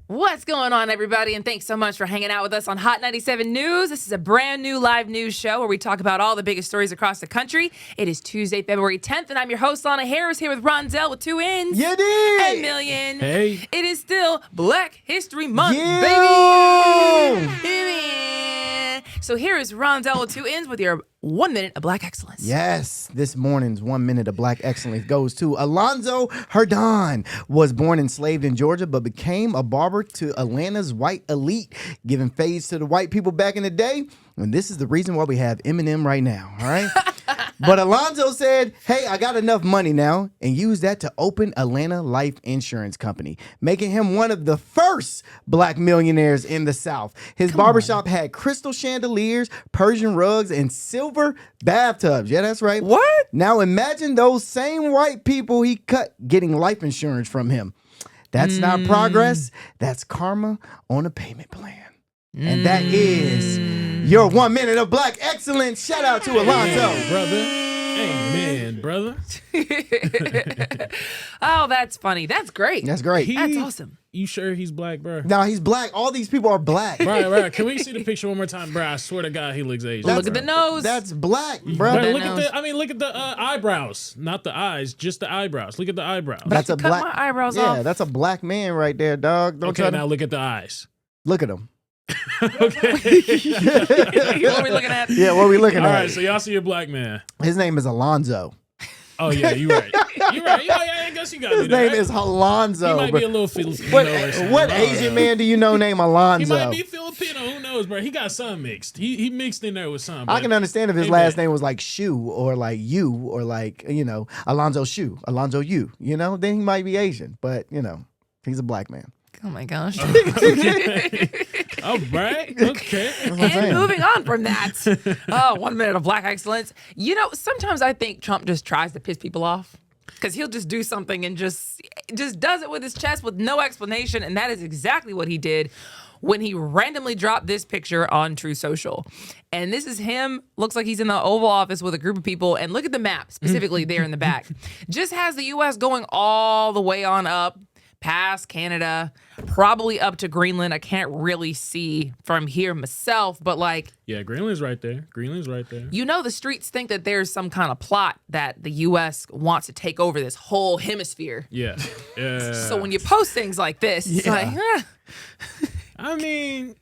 What's going on, everybody? And thanks so much for hanging out with us on Hot 97 News. This is a brand new live news show where we talk about all the biggest stories across the country. It is Tuesday, February 10th, and I'm your host, Lana Harris, here with Ronzel with 2 N's. You did. And Million. Hey. It is still Black History Month, Yeah. baby. So here is Ronzel with 2 N's with your 1 minute of Black excellence. Yes, this morning's 1 minute of Black excellence goes to Alonzo Herndon. Was born enslaved in Georgia, but became a barber to Atlanta's white elite, giving fades to the white people back in the day. And this is the reason why we have Eminem right now, all right? But Alonzo said, hey, I got enough money now, and used that to open Atlanta Life Insurance Company, making him one of the first Black millionaires in the South. His barbershop had crystal chandeliers, Persian rugs, and silver bathtubs. Yeah, that's right. What? Now imagine those same white people he cut getting life insurance from him. That's not progress. That's karma on a payment plan. And that is your 1 minute of Black excellence. Shout out to Alonzo. Hey, brother. Amen, brother. Oh, that's funny. That's great. That's great. That's awesome. You sure he's black, bro? No, he's black. All these people are black. Right. Can we see the picture one more time, bro? I swear to God, he looks Asian. Look at the nose. That's black, bro. Bro, that look nose. at look at the eyebrows, not the eyes, just the eyebrows. Look at the eyebrows. That's a cut black. my eyebrows yeah, off. that's a black man right there, dog. Don't Okay, try to now look at the eyes. look at him. Okay. What are we looking at? Yeah, what are we looking All at? right, so y'all see a black man. His name is Alonzo. Oh yeah, you're right. You're right. Yeah, I guess you got His me there, name right? is Alonzo. He might bro. be a little Filipino What, or something. what I don't Asian know. man do you know named He Alonzo? might be Filipino. Who knows, bro? He got some mixed. He mixed in there with some. I but- can understand if his Hey, last man. name was like Shu or like you or like, Alonzo Shu, Alonzo you, then he might be Asian. But, he's a black man. Oh my gosh. All right. Okay. And moving on from that, 1 minute of Black excellence. Sometimes I think Trump just tries to piss people off because he'll just do something and just does it with his chest with no explanation. And that is exactly what he did when he randomly dropped this picture on True Social. And this is him, looks like he's in the Oval Office with a group of people. And look at the map, specifically there in the back. Just has the U.S. going all the way on up, past Canada, probably up to Greenland. I can't really see from here myself, but Yeah, Greenland's right there. the streets think that there's some kind of plot that the U.S. wants to take over this whole hemisphere. Yeah. Yeah. So when you post things like this, it's like, I mean,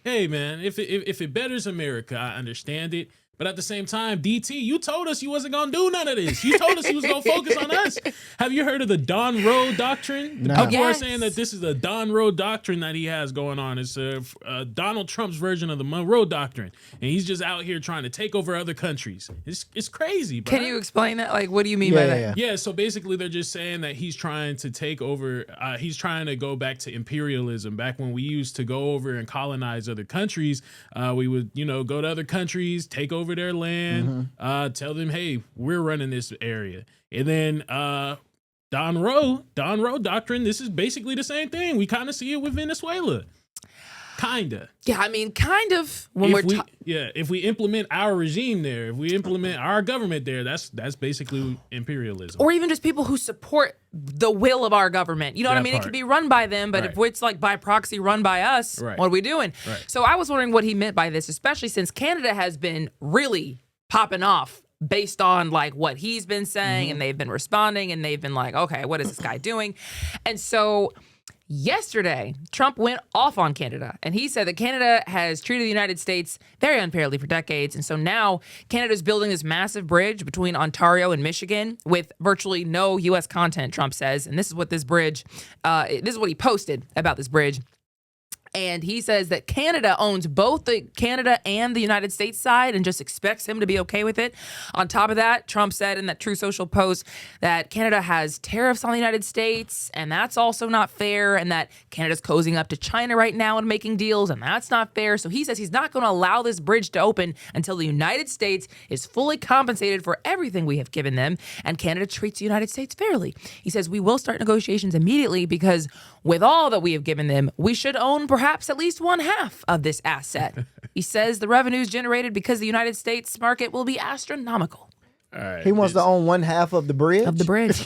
hey man, if it betters America, I understand it. But at the same time, DT, you told us you wasn't gonna do none of this. You told us you was gonna focus on us. Have you heard of the Don Roe doctrine? No. People are Yes. saying that this is a Don Roe doctrine that he has going on. It's Donald Trump's version of the Monroe doctrine, and he's just out here trying to take over other countries. It's crazy, bro. can you explain that? Like, what do you mean by that? Yeah. Yeah, so basically they're just saying that he's trying to take over, he's trying to go back to imperialism. Back when we used to go over and colonize other countries, we would, go to other countries, take over their land, tell them, hey, we're running this area. And then Don Roe doctrine, this is basically the same thing. We kind of see it with Venezuela. Kinda. Yeah, I mean, kind of. If we implement our regime there, if we implement our government there, that's basically imperialism. or even just people who support the will of our government. You know what I That mean? It part. could be run by them, but if Right. it's like by proxy run by us, Right. what are we doing? Right. So I was wondering what he meant by this, especially since Canada has been really popping off based on like what he's been saying, and they've been responding, and they've been like, okay, what is this guy doing? And so yesterday, Trump went off on Canada, and he said that Canada has treated the United States very unfairly for decades. And so now Canada's building this massive bridge between Ontario and Michigan with virtually no U.S. content, Trump says. And this is what this bridge, this is what he posted about this bridge. And he says that Canada owns both the Canada and the United States side and just expects him to be okay with it. On top of that, Trump said in that True Social post that Canada has tariffs on the United States, and that's also not fair, and that Canada's cozying up to China right now and making deals, and that's not fair. So he says he's not going to allow this bridge to open until the United States is fully compensated for everything we have given them, and Canada treats the United States fairly. He says we will start negotiations immediately because with all that we have given them, we should own perhaps at least 1/2 of this asset. He says the revenues generated because the United States market will be astronomical. All right. He wants to own 1/2 of the bridge. Of the bridge.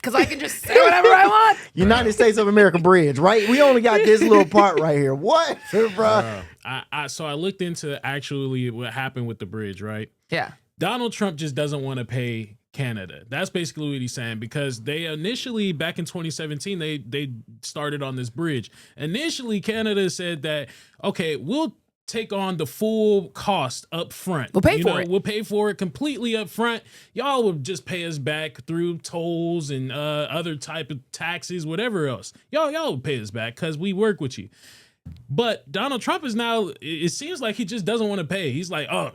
because I can just say whatever I want. United States of America bridge, right? We only got this little part right here. What, bro? So I looked into actually what happened with the bridge, right? Yeah. Donald Trump just doesn't want to pay Canada. That's basically what he's saying, because they initially, back in 2017, they started on this bridge. Initially, Canada said that, okay, we'll take on the full cost up front. We'll pay for it. We'll pay for it completely up front. Y'all will just pay us back through tolls and other type of taxes, whatever else. Y'all will pay us back because we work with you. But Donald Trump is now, it seems like he just doesn't want to pay. He's like, oh,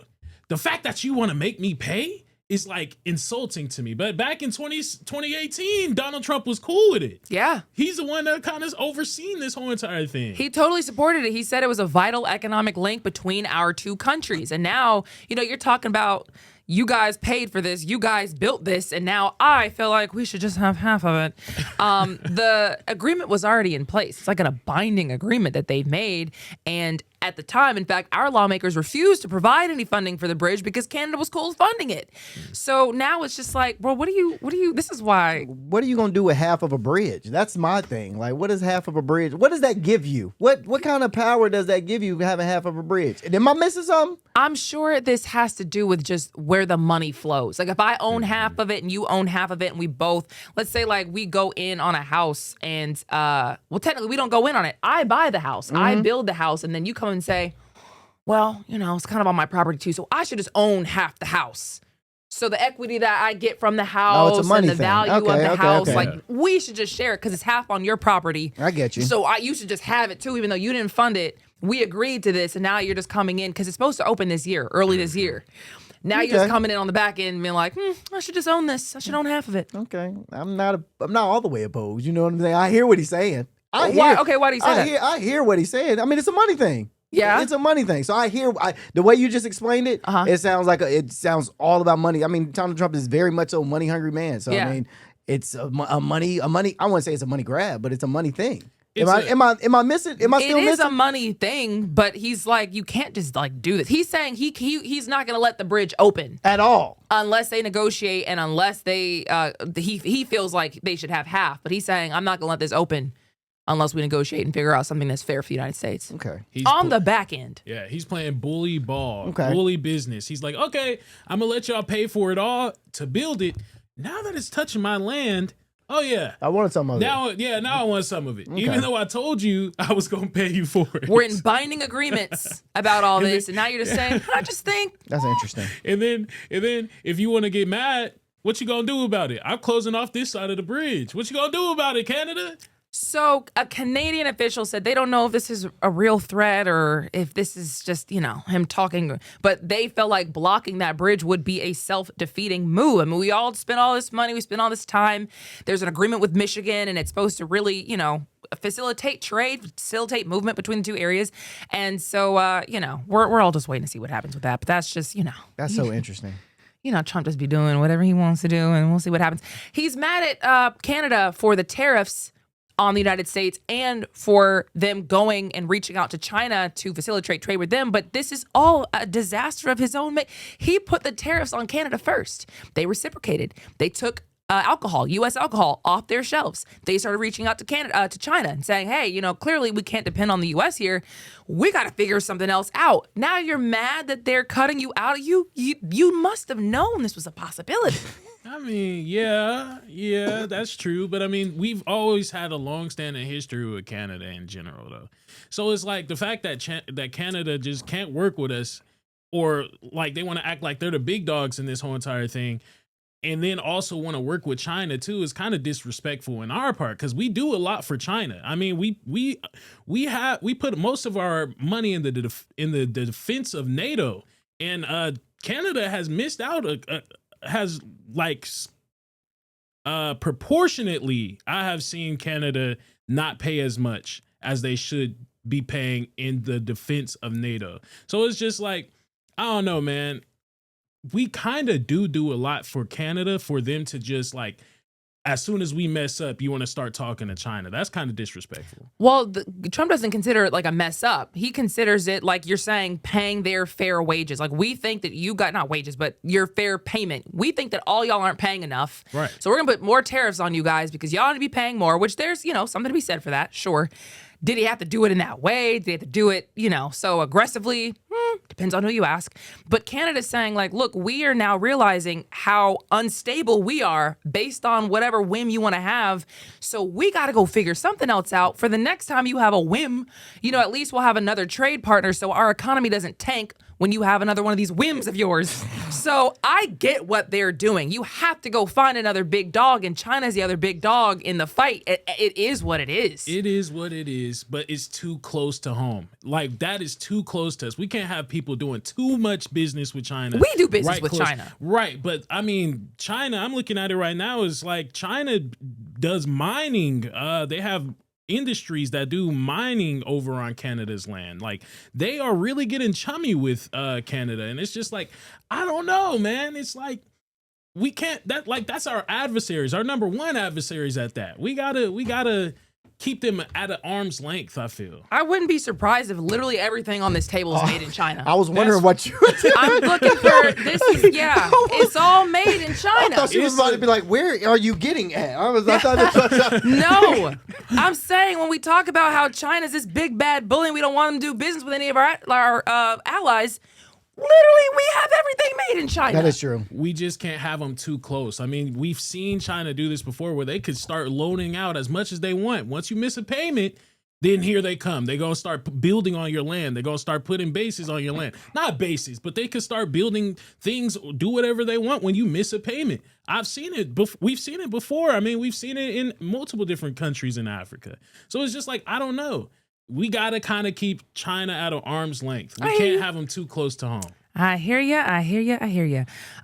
the fact that you want to make me pay is like insulting to me. But back in 2018, Donald Trump was cool with it. Yeah. He's the one that kind of overseen this whole entire thing. He totally supported it. He said it was a vital economic link between our two countries. And now, you're talking about you guys paid for this, you guys built this, and now I feel like we should just have half of it. The agreement was already in place. It's like a binding agreement that they've made. And at the time, in fact, our lawmakers refused to provide any funding for the bridge because Canada was cool funding it. So now it's just like, bro, what do you, this is why. What are you going to do with half of a bridge? That's my thing. Like, what is half of a bridge? What does that give you? What kind of power does that give you having half of a bridge? Am I missing something? I'm sure this has to do with just where the money flows. Like if I own half of it and you own half of it and we both, let's say like we go in on a house and, well, technically we don't go in on it. I buy the house, I build the house, and then you come and say, well, it's kind of on my property too, so I should just own half the house. So the equity that I get from the house and the value of the house, like we should just share it because it's half on your property. I get you. So you should just have it too, even though you didn't fund it. We agreed to this, and now you're just coming in because it's supposed to open this year, early this year. Now you're just coming in on the back end and being like, I should just own this. I should own half of it. Okay, I'm not all the way opposed. You know what I'm saying? I hear what he's saying. Why do you say that? I hear what he's saying. I mean, it's a money thing. Yeah, it's a money thing. So I hear the way you just explained it. It sounds like it sounds all about money. I mean, Donald Trump is very much a money hungry man. So I mean, it's a money. I wouldn't say it's a money grab, but it's a money thing. Am I missing? Am I still missing? It is a money thing, but he's like, you can't just like do this. He's saying he's not going to let the bridge open at all unless they negotiate and unless they he feels like they should have half. But he's saying, I'm not going to let this open unless we negotiate and figure out something that's fair for the United States. Okay. On the back end. Yeah, he's playing bully ball, bully business. He's like, okay, I'm going to let y'all pay for it all to build it. Now that it's touching my land, oh yeah, I wanted some of it. Now I want some of it. Okay. Even though I told you I was gonna pay you for it. We're in binding agreements about all this, and now you're just saying, I just think that's interesting. And then if you want to get mad, what you gonna do about it? I'm closing off this side of the bridge. What you gonna do about it, Canada? So a Canadian official said they don't know if this is a real threat or if this is just, him talking, but they felt like blocking that bridge would be a self-defeating move. I mean, we all spent all this money, we spent all this time. There's an agreement with Michigan, and it's supposed to really, facilitate trade, facilitate movement between the two areas. And so, we're all just waiting to see what happens with that. But that's just, That's so interesting. Trump just be doing whatever he wants to do, and we'll see what happens. He's mad at Canada for the tariffs on the United States and for them going and reaching out to China to facilitate trade with them. But this is all a disaster of his own. He put the tariffs on Canada first. They reciprocated. They took alcohol, U.S. alcohol, off their shelves. They started reaching out to to China and saying, hey, clearly we can't depend on the U.S. here. We got to figure something else out. Now you're mad that they're cutting you out. You must have known this was a possibility. I mean, yeah, that's true. But I mean, we've always had a long-standing history with Canada in general, though. So it's like the fact that that Canada just can't work with us, or like they want to act like they're the big dogs in this whole entire thing, and then also want to work with China too, is kind of disrespectful in our part, because we do a lot for China. I mean, we put most of our money in the defense of NATO, and Canada has missed out has like proportionately, I have seen Canada not pay as much as they should be paying in the defense of NATO. So it's just like, I don't know, man. We kind of do a lot for Canada for them to just like as soon as we mess up, you want to start talking to China. That's kind of disrespectful. Well, Trump doesn't consider it like a mess up. He considers it like you're saying paying their fair wages. Like we think that you got not wages, but your fair payment. We think that all y'all aren't paying enough. Right. So we're gonna put more tariffs on you guys because y'all need to be paying more. Which there's something to be said for that. Sure. Did he have to do it in that way? Did he have to do it so aggressively? Depends on who you ask. But Canada's saying, like, look, we are now realizing how unstable we are based on whatever whim you want to have. So we got to go figure something else out for the next time you have a whim. At least we'll have another trade partner so our economy doesn't tank when you have another one of these whims of yours. So I get what they're doing. You have to go find another big dog, and China's the other big dog in the fight. It is what it is. It is what it is, but it's too close to home. Like, that is too close to us. We can't have people doing too much business with China. We do business with China. Right, but I mean, China, I'm looking at it right now, is like China does mining. They have industries that do mining over on Canada's land. Like, they are really getting chummy with Canada, and it's just like, I don't know, man. It's like we can't, that's our adversaries, our number one adversaries at that. We gotta keep them at an arm's length, I feel. I wouldn't be surprised if literally everything on this table is made in China. I was wondering what you were doing. I'm looking for this. It's all made in China. I thought she was about to be like, "Where are you getting at?" I thought No, I'm saying when we talk about how China's this big bad bully, and we don't want them to do business with any of our allies. Literally, we have everything made in China. That is true. We just can't have them too close. I mean, we've seen China do this before where they could start loaning out as much as they want. Once you miss a payment, then here they come. They're going to start building on your land. They're going to start putting bases on your land. Not bases, but they could start building things, do whatever they want when you miss a payment. I've seen it. We've seen it before. I mean, we've seen it in multiple different countries in Africa. So it's just like, I don't know. We got to kind of keep China at an arm's length. We can't have them too close to home. I hear you.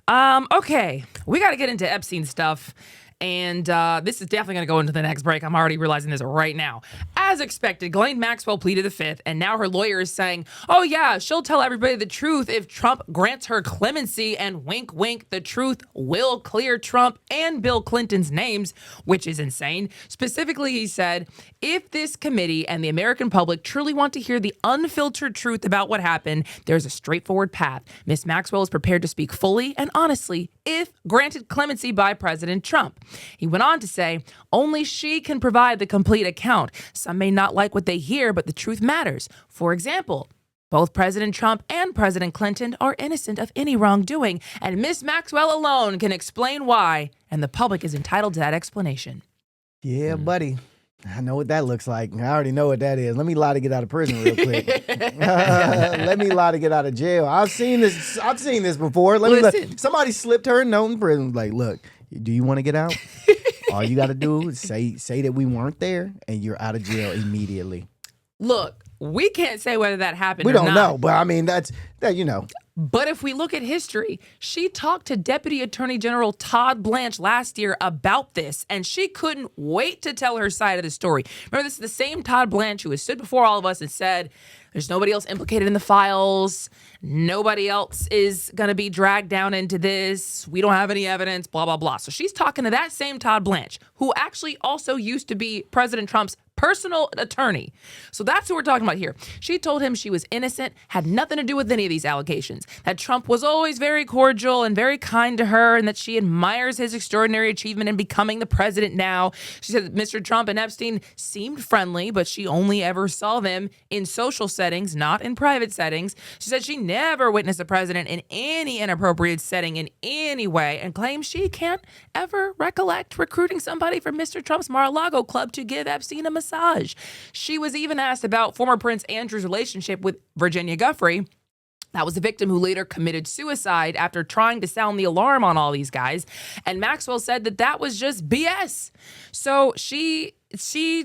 Okay, we got to get into Epstein stuff. And this is definitely going to go into the next break. I'm already realizing this right now. As expected, Ghislaine Maxwell pleaded the fifth, and now her lawyer is saying, oh, yeah, she'll tell everybody the truth if Trump grants her clemency, and wink, wink, the truth will clear Trump and Bill Clinton's names, which is insane. Specifically, he said, if this committee and the American public truly want to hear the unfiltered truth about what happened, there's a straightforward path. Ms. Maxwell is prepared to speak fully and honestly if granted clemency by President Trump. He went on to say, only she can provide the complete account. Some may not like what they hear, but the truth matters. For example, both President Trump and President Clinton are innocent of any wrongdoing, and Ms. Maxwell alone can explain why, and the public is entitled to that explanation. Yeah, buddy. I know what that looks like. I already know what that is. Let me lie to get out of prison real quick. Let me lie to get out of jail. I've seen this before. Somebody slipped her a note in prison. Like, look, do you want to get out? All you got to do is say that we weren't there, and you're out of jail immediately. Look, we can't say whether that happened or not. We don't know, but I mean, that's. But if we look at history, she talked to Deputy Attorney General Todd Blanche last year about this, and she couldn't wait to tell her side of the story. Remember, this is the same Todd Blanche who has stood before all of us and said, there's nobody else implicated in the files. Nobody else is going to be dragged down into this. We don't have any evidence, blah, blah, blah. So she's talking to that same Todd Blanche, who actually also used to be President Trump's personal attorney. So that's who we're talking about here. She told him she was innocent, had nothing to do with any of these allegations, that Trump was always very cordial and very kind to her, and that she admires his extraordinary achievement in becoming the president now. She said that Mr. Trump and Epstein seemed friendly, but she only ever saw them in social settings, not in private settings. She said she never witnessed the president in any inappropriate setting in any way, and claims she can't ever recollect recruiting somebody from Mr. Trump's Mar-a-Lago club to give Epstein a massage. She was even asked about former Prince Andrew's relationship with Virginia Giuffre. That was the victim who later committed suicide after trying to sound the alarm on all these guys. And Maxwell said that that was just BS. So she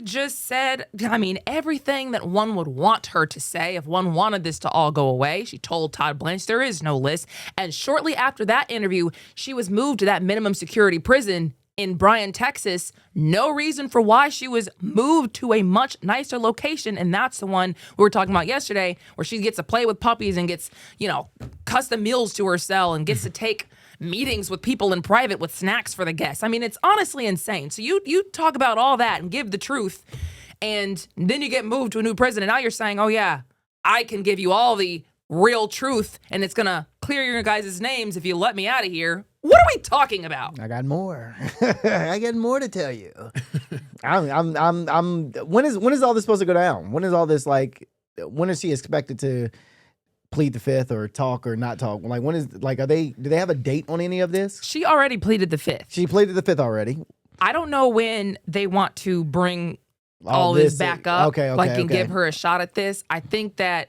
just said, I mean, everything that one would want her to say if one wanted this to all go away. She told Todd Blanche there is no list. And shortly after that interview, she was moved to that minimum security prison in Bryan, Texas. No reason for why she was moved to a much nicer location. And that's the one we were talking about yesterday, where she gets to play with puppies and gets, custom meals to her cell and gets to take meetings with people in private with snacks for the guests. I mean, it's honestly insane. So you talk about all that and give the truth, and then you get moved to a new prison, and now you're saying, oh yeah, I can give you all the real truth, and it's gonna clear your guys' names if you let me out of here. What are we talking about? I got more. I got more to tell you. When is all this supposed to go down? When is all this when is she expected to plead the fifth or talk or not talk? Like, when is, do they have a date on any of this? She already pleaded the fifth. She pleaded the fifth already. I don't know when they want to bring all this back up. And give her a shot at this. I think they're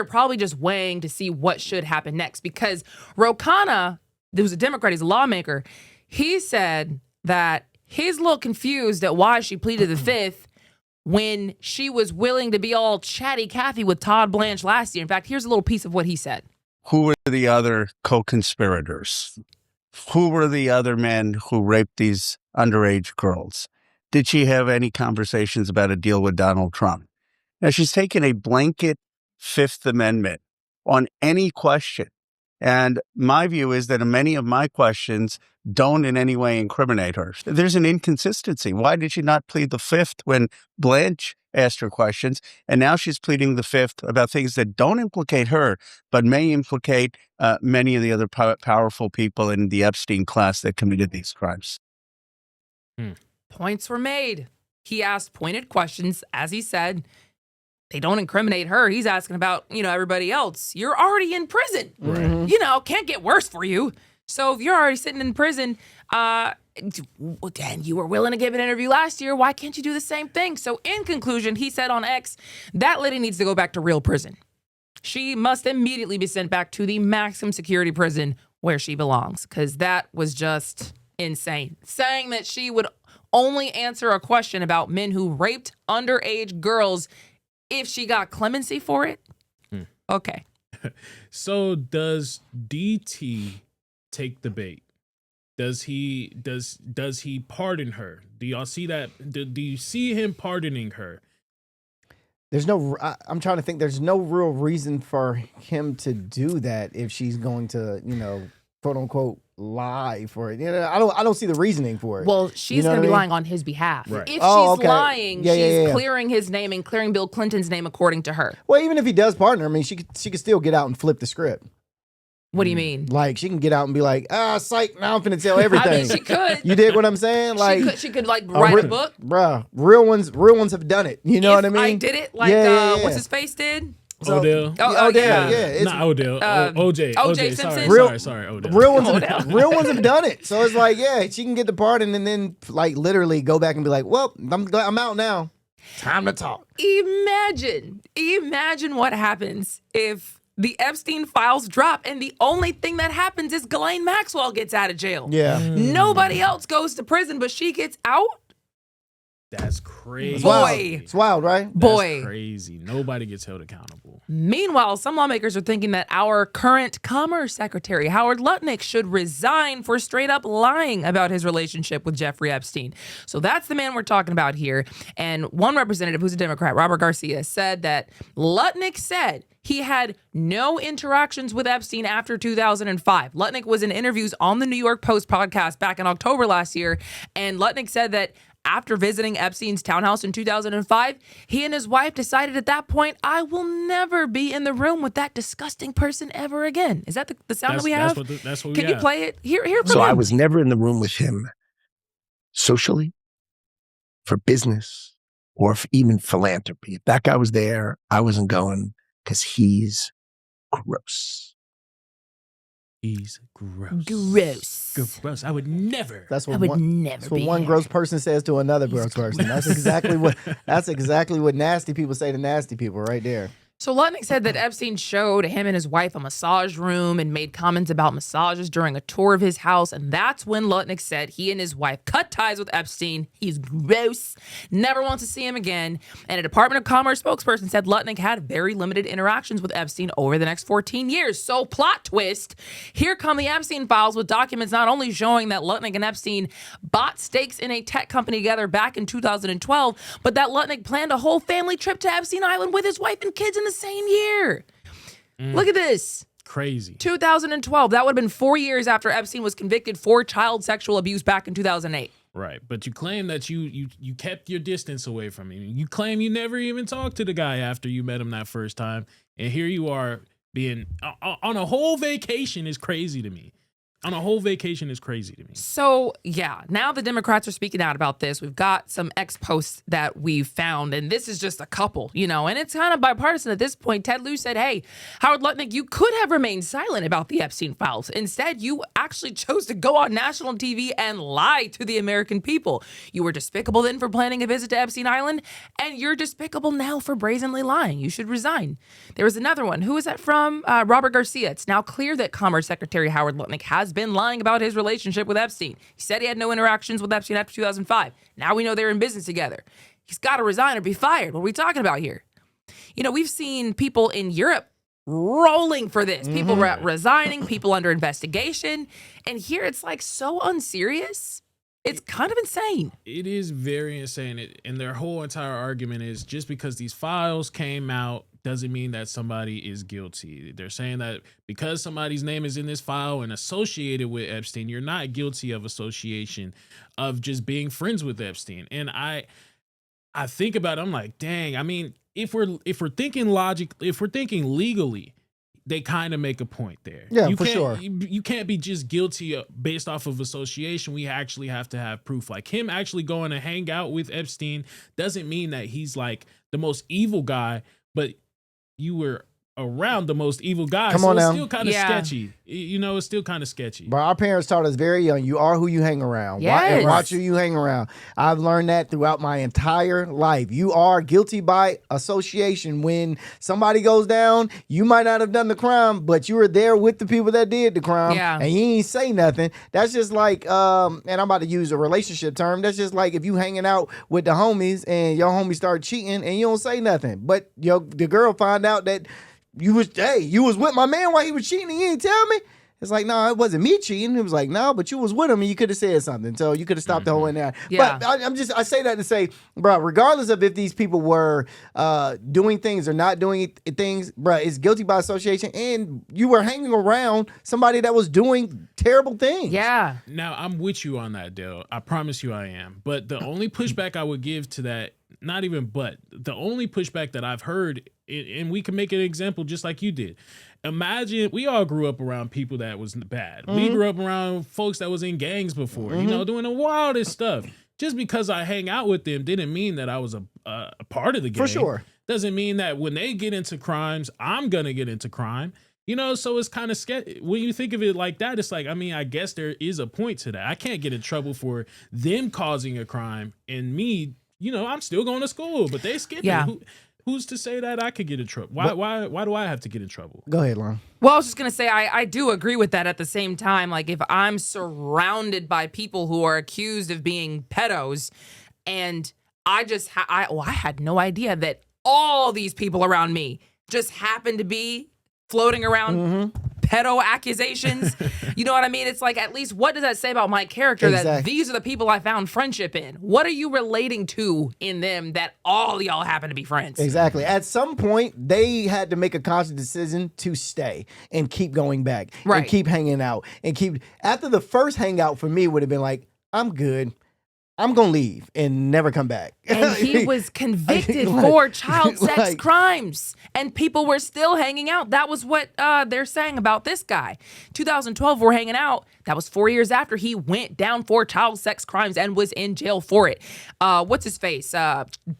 probably just weighing to see what should happen next, because Ro Khanna, who's a Democrat, he's a lawmaker, he said that he's a little confused at why she pleaded the fifth when she was willing to be all chatty Cathy with Todd Blanche last year. In fact, here's a little piece of what he said. Who were the other co-conspirators? Who were the other men who raped these underage girls? Did she have any conversations about a deal with Donald Trump? Now, she's taken a blanket Fifth Amendment on any question. And my view is that many of my questions don't in any way incriminate her. There's an inconsistency. Why did she not plead the fifth when Blanche asked her questions? And now she's pleading the fifth about things that don't implicate her, but may implicate many of the other powerful people in the Epstein class that committed these crimes. Points were made. He asked pointed questions, as he said. They don't incriminate her. He's asking about, everybody else. You're already in prison. Right. Can't get worse for you. So if you're already sitting in prison, and you were willing to give an interview last year, why can't you do the same thing? So in conclusion, he said on X, that lady needs to go back to real prison. She must immediately be sent back to the maximum security prison where she belongs, because that was just insane. Saying that she would only answer a question about men who raped underage girls if she got clemency for it. Okay. So does DT take the bait? Does he pardon her? Do y'all see that? Do you see him pardoning her? There's no. I'm trying to think. There's no real reason for him to do that if she's going to, quote unquote, lie for it. I don't see the reasoning for it. Well, she's going to be lying on his behalf. Right. If she's lying, she's clearing his name and clearing Bill Clinton's name, according to her. Well, even if he does pardon her, I mean, she could still get out and flip the script. What do you mean? Like, she can get out and be like, psych, now I'm finna tell everything. I mean, she could. You dig what I'm saying? Like, she could write a book. Bruh, real ones have done it. You know what I mean? I did it what's his face did? Odell. Odell, yeah. Not Odell. OJ. OJ Simpson. Sorry, Odell. Real ones have done it. So it's like, she can get the pardon and then literally go back and be like, well, I'm out now. Time to talk. Imagine what happens if the Epstein files drop and the only thing that happens is Ghislaine Maxwell gets out of jail. Yeah. Nobody else goes to prison, but she gets out? That's crazy. It's wild, right? That's crazy. Nobody gets held accountable. Meanwhile, some lawmakers are thinking that our current Commerce Secretary, Howard Lutnick, should resign for straight up lying about his relationship with Jeffrey Epstein. So that's the man we're talking about here. And one representative who's a Democrat, Robert Garcia, said that Lutnick said he had no interactions with Epstein after 2005. Lutnick was in interviews on the New York Post podcast back in October last year. And Lutnick said that after visiting Epstein's townhouse in 2005, he and his wife decided at that point, I will never be in the room with that disgusting person ever again. Is that the sound that we have? That's what we Can you play it? Hear from So him. I was never in the room with him socially, for business, or even philanthropy. If that guy was there, I wasn't going because he's gross. He's gross. Gross. I would never. That's what I would never That's what be one here. gross person says to another gross person. That's exactly what nasty people say to nasty people right there. So Lutnick said that Epstein showed him and his wife a massage room and made comments about massages during a tour of his house. And that's when Lutnick said he and his wife cut ties with Epstein. He's gross. Never wants to see him again. And a Department of Commerce spokesperson said Lutnick had very limited interactions with Epstein over the next 14 years. So plot twist, here come the Epstein files with documents not only showing that Lutnick and Epstein bought stakes in a tech company together back in 2012, but that Lutnick planned a whole family trip to Epstein Island with his wife and kids in the same year. Look at this. crazy. 2012. That would have been 4 years after Epstein was convicted for child sexual abuse back in 2008. Right, but you claim that you kept your distance away from him. You claim you never even talked to the guy after you met him that first time, and here you are being on a whole vacation is crazy to me. On a whole vacation is crazy to me. So, yeah, now the Democrats are speaking out about this. We've got some ex-posts that we've found, and this is just a couple, and it's kind of bipartisan at this point. Ted Lieu said, hey, Howard Lutnick, you could have remained silent about the Epstein files. Instead, you actually chose to go on national TV and lie to the American people. You were despicable then for planning a visit to Epstein Island, and you're despicable now for brazenly lying. You should resign. There was another one. Who is that from? Robert Garcia. It's now clear that Commerce Secretary Howard Lutnick has been lying about his relationship with Epstein. He said he had no interactions with Epstein after 2005. Now we know they're in business together. He's got to resign or be fired. What are we talking about here? We've seen people in Europe rolling for this. People resigning, people under investigation. And here it's like so unserious. It's kind of insane. It is very insane. And their whole entire argument is just because these files came out doesn't mean that somebody is guilty. They're saying that because somebody's name is in this file and associated with Epstein, you're not guilty of association of just being friends with Epstein. And I think about it, I'm like, dang, I mean, if we're thinking if we're thinking legally, they kind of make a point there. Yeah, for sure. You can't be just guilty based off of association. We actually have to have proof. Like him actually going to hang out with Epstein doesn't mean that he's like the most evil guy, but you were around the most evil guy. Come so on it's now. still kind of sketchy. It's still kind of sketchy. But our parents taught us very young, you are who you hang around. Yes. Watch who you hang around. I've learned that throughout my entire life. You are guilty by association. When somebody goes down, you might not have done the crime, but you were there with the people that did the crime. Yeah. And you ain't say nothing. That's just like, and I'm about to use a relationship term. That's just like if you hanging out with the homies and your homies start cheating and you don't say nothing. But the girl find out that you was with my man while he was cheating and you didn't tell me. It's like, no, it wasn't me cheating. It was like, no, but you was with him and you could have said something. So you could have stopped the whole in there. Yeah. But I say that to say, bro, regardless of if these people were doing things or not doing things, bro, it's guilty by association. And you were hanging around somebody that was doing terrible things. Yeah. Now, I'm with you on that, Dale. I promise you I am. But the only pushback I would give to that, the only pushback that I've heard, and we can make an example just like you did. Imagine we all grew up around people that was bad. We grew up around folks that was in gangs before, doing the wildest stuff. Just because I hang out with them didn't mean that I was a part of the gang. For sure. Doesn't mean that when they get into crimes, I'm going to get into crime. So it's kind of sketchy. When you think of it like that, it's like, I mean, I guess there is a point to that. I can't get in trouble for them causing a crime and me, I'm still going to school, but they skip it. Who's to say that I could get in trouble? Why do I have to get in trouble? Go ahead, Lon. Well, I was just going to say, I do agree with that at the same time. Like, if I'm surrounded by people who are accused of being pedos, and I just, I had no idea that all these people around me just happen to be floating around pedo accusations. You know what I mean? It's like, at least what does that say about my character? Exactly. That these are the people I found friendship in. What are you relating to in them that all y'all happen to be friends? Exactly. At some point, they had to make a conscious decision to stay and keep going back Right. and keep hanging out and keep. After the first hangout for me would have been like, I'm good. I'm going to leave and never come back. And he was convicted Like- for child sex like- crimes. And people were still hanging out. That was what they're saying about this guy. 2012, we're hanging out. That was 4 years after he went down for child sex crimes and was in jail for it. What's his face?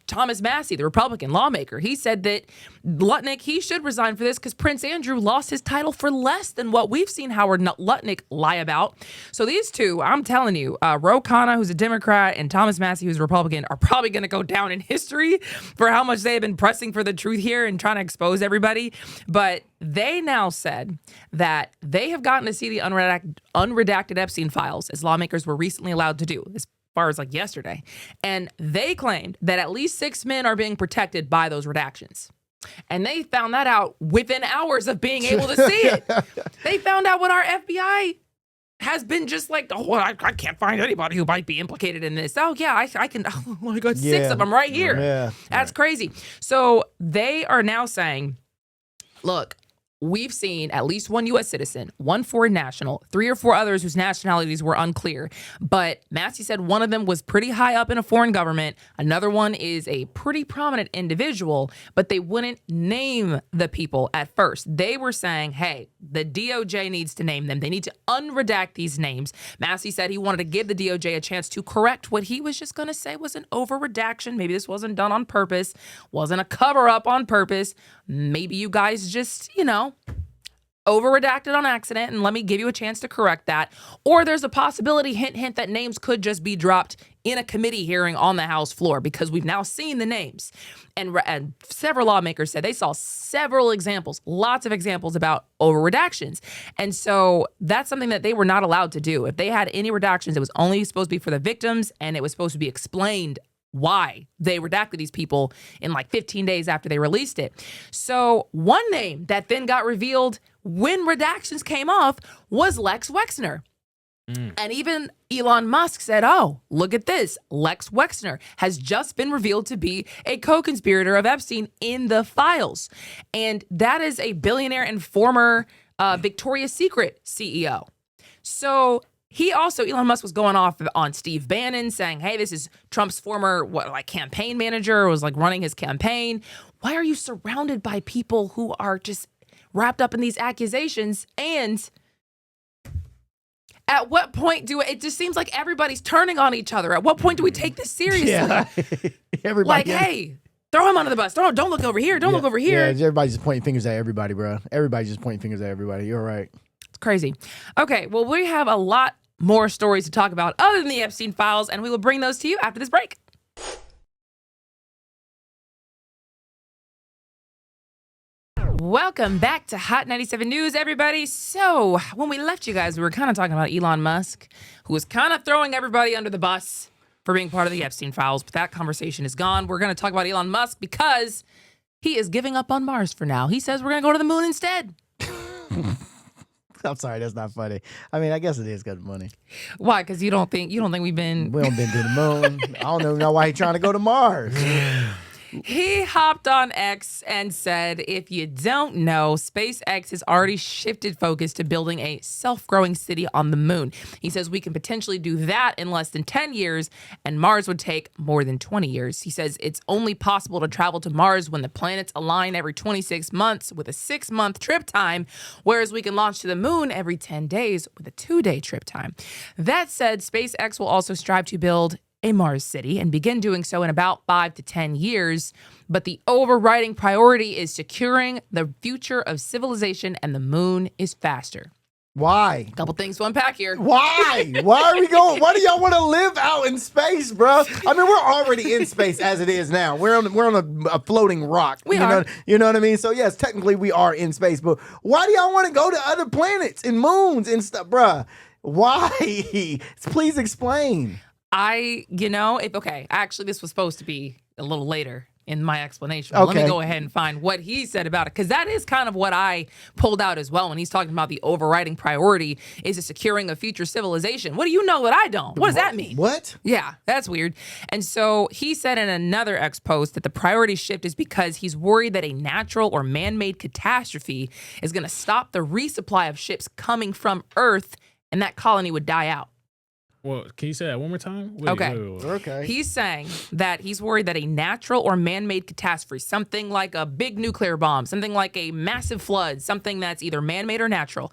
Thomas Massey, the Republican lawmaker. He said that Lutnick, he should resign for this because Prince Andrew lost his title for less than what we've seen Howard Lutnick lie about. So these two, I'm telling you, Ro Khanna, who's a Democrat, and Thomas Massey, who's a Republican, are probably going to go down in history for how much they have been pressing for the truth here and trying to expose everybody. But they now said that they have gotten to see the unredacted Epstein files, as lawmakers were recently allowed to do, as far as like yesterday. And they claimed that at least 6 men are being protected by those redactions. And they found that out within hours of being able to see it. They found out what our FBI has been just like, oh, I can't find anybody who might be implicated in this. Oh, yeah, I can. Oh, I got 6 of them right here. Yeah. That's crazy. So they are now saying, look, we've seen at least one U.S. citizen, one foreign national, 3 or 4 others whose nationalities were unclear. But Massey said one of them was pretty high up in a foreign government. Another one is a pretty prominent individual, but they wouldn't name the people at first. They were saying, hey, the DOJ needs to name them. They need to unredact these names. Massey said he wanted to give the DOJ a chance to correct what he was just going to say was an over-redaction. Maybe this wasn't done on purpose, wasn't a cover-up on purpose. Maybe you guys just, over-redacted on accident, and let me give you a chance to correct that. Or there's a possibility, hint, hint, that names could just be dropped in a committee hearing on the House floor, because we've now seen the names. And several lawmakers said they saw several examples, lots of examples about over-redactions. And so that's something that they were not allowed to do. If they had any redactions, it was only supposed to be for the victims, and it was supposed to be explained why they redacted these people in like 15 days after they released it. So one name that then got revealed when redactions came off was Lex Wexner. And even Elon Musk said, oh, look at this. Lex Wexner has just been revealed to be a co-conspirator of Epstein in the files. And that is a billionaire and former Victoria's Secret CEO. So Elon Musk was going off on Steve Bannon saying, hey, this is Trump's former campaign manager, was running his campaign. Why are you surrounded by people who are just wrapped up in these accusations? And at what point it just seems like everybody's turning on each other. At what point do we take this seriously? Yeah. Everybody. Hey, throw him under the bus. Don't look over here. Don't look over here. Yeah, everybody's just pointing fingers at everybody, bro. Everybody's just pointing fingers at everybody. You're right. It's crazy. Okay, well, we have a lot more stories to talk about other than the Epstein files, and we will bring those to you after this break. Welcome back to Hot 97 News, everybody. So when we left you guys, we were kind of talking about Elon Musk, who was kind of throwing everybody under the bus for being part of the Epstein files, but that conversation is gone. We're going to talk about Elon Musk because he is giving up on Mars for now. He says we're going to go to the moon instead. I'm sorry, that's not funny. I mean, I guess it is good money. Why? Because you don't think we've been... We don't been to the moon. I don't even know why he's trying to go to Mars. He hopped on X and said, if you don't know, SpaceX has already shifted focus to building a self-growing city on the moon. He says we can potentially do that in less than 10 years, and Mars would take more than 20 years. He says it's only possible to travel to Mars when the planets align every 26 months with a 6-month trip time, whereas we can launch to the moon every 10 days with a 2-day trip time. That said, SpaceX will also strive to build a Mars city and begin doing so in about 5 to 10 years. But the overriding priority is securing the future of civilization, and the moon is faster. Why? A couple things to unpack here. Why? Why are we going? Why do y'all want to live out in space, bro? I mean, we're already in space as it is now. We're on a floating rock. You know what I mean? So yes, technically we are in space, but why do y'all want to go to other planets and moons and stuff, bruh? Why? Please explain. Actually, this was supposed to be a little later in my explanation. Okay. Let me go ahead and find what he said about it, because that is kind of what I pulled out as well when he's talking about the overriding priority is securing a future civilization. What do you know that I don't? What does that mean? What? Yeah, that's weird. And so he said in another X post that the priority shift is because he's worried that a natural or man-made catastrophe is going to stop the resupply of ships coming from Earth, and that colony would die out. Well, can you say that one more time? Okay. Okay. He's saying that he's worried that a natural or man-made catastrophe, something like a big nuclear bomb, something like a massive flood, something that's either man-made or natural,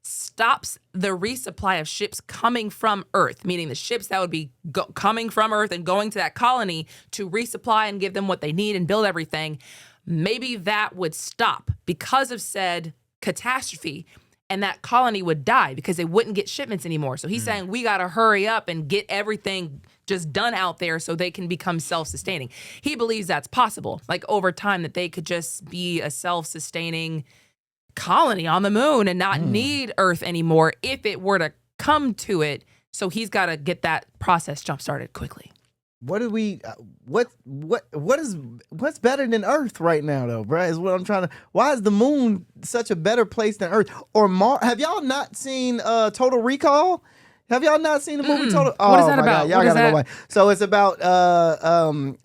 stops the resupply of ships coming from Earth, meaning the ships that would be coming from Earth and going to that colony to resupply and give them what they need and build everything. Maybe that would stop because of said catastrophe, and that colony would die because they wouldn't get shipments anymore. So he's saying we got to hurry up and get everything just done out there so they can become self-sustaining. He believes that's possible, like over time, that they could just be a self-sustaining colony on the moon and not need Earth anymore if it were to come to it. So he's got to get that process jump-started quickly. What's better than Earth right now, though, bro? Is what I'm trying to. Why is the moon such a better place than Earth or Mars? Have y'all not seen Total Recall? Have y'all not seen the movie Total? What is that my about? God. Y'all What is gotta go that? back. So it's about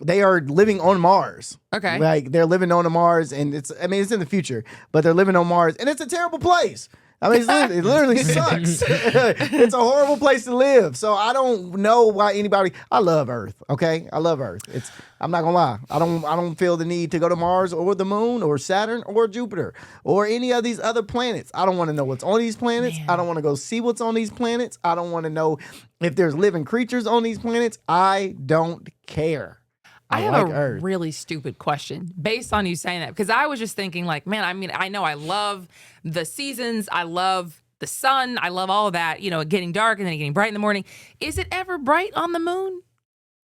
they are living on Mars. Okay. Like they're living on Mars, and it's in the future, but they're living on Mars, and it's a terrible place. I mean, it literally sucks. It's a horrible place to live. So I don't know why anybody. I love Earth. Okay, I love Earth. I'm not gonna lie. I don't feel the need to go to Mars or the Moon or Saturn or Jupiter or any of these other planets. I don't want to know what's on these planets. Man. I don't want to go see what's on these planets. I don't want to know if there's living creatures on these planets. I don't care. I have like a Earth. really stupid question based on you saying that, because I was just thinking like, man, I know I love the seasons. I love the sun. I love all of that, it getting dark and then it getting bright in the morning. Is it ever bright on the moon?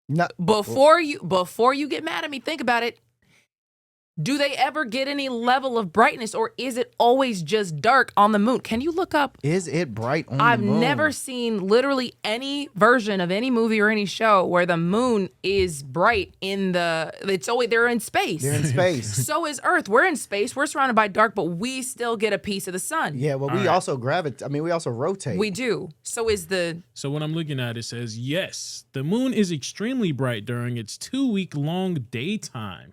No. Before you get mad at me, think about it. Do they ever get any level of brightness, or is it always just dark on the moon? Can you look up? Is it bright on I've the moon? never seen literally any version of any movie or any show where the moon is bright it's always, they're in space. They're in space. So is Earth. We're in space. We're surrounded by dark, but we still get a piece of the sun. Yeah, well, we also gravitate. We also rotate. We do. So what I'm looking at, it says, yes, the moon is extremely bright during its 2-week-long daytime.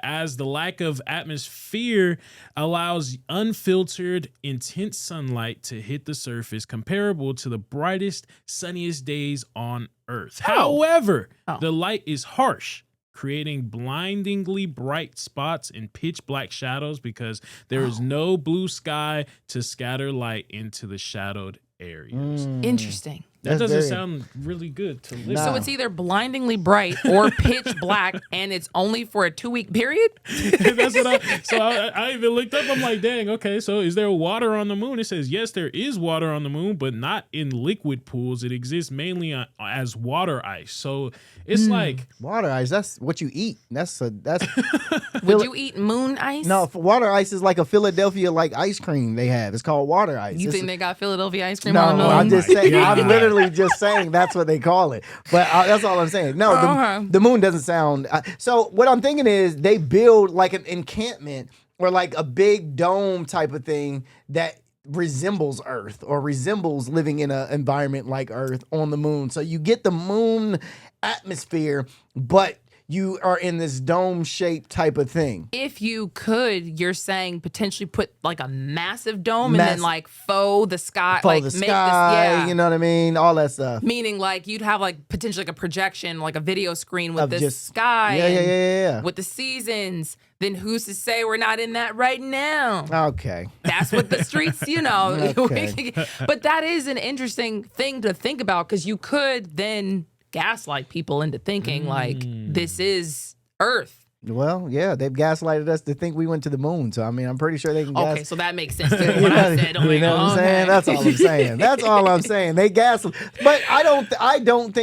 As the lack of atmosphere allows unfiltered, intense sunlight to hit the surface, comparable to the brightest, sunniest days on Earth. However, the light is harsh, creating blindingly bright spots and pitch black shadows because there is no blue sky to scatter light into the shadowed areas. Interesting. That That's doesn't very- sound really good to live. So it's either blindingly bright or pitch black, and it's only for a 2-week period? That's what I even looked up. I'm like, dang, okay, so is there water on the moon? It says, yes, there is water on the moon, but not in liquid pools. It exists mainly as water ice. So it's like, Water ice. That's what you eat. That's. Would you eat moon ice? No, water ice is like a Philadelphia like ice cream they have. It's called water ice. You It's- think they got Philadelphia ice cream No, on the moon? I'm just my saying. God. I'm literally just saying that's what they call it. But that's all I'm saying. No, Okay. the moon doesn't sound. So what I'm thinking is they build like an encampment or like a big dome type of thing that resembles Earth or resembles living in an environment like Earth on the moon. So you get the moon atmosphere, but you are in this dome shaped type of thing. If you could, you're saying potentially put like a massive dome and then like faux the sky, For like the make sky, this, yeah. you know what I mean? All that stuff. Meaning like you'd have like potentially like a projection, like a video screen with Of the just- sky, Yeah, yeah, and yeah. with the seasons. Then who's to say we're not in that right now? Okay. That's what the streets, Okay. But that is an interesting thing to think about, because you could then gaslight people into thinking like this is Earth. Well, yeah, they've gaslighted us to think we went to the moon. So, I'm pretty sure they can Okay, so that makes sense to You what know, I said. I'm you like, know what I'm saying? okay. That's all I'm saying. That's all I'm saying. They gaslight. But I don't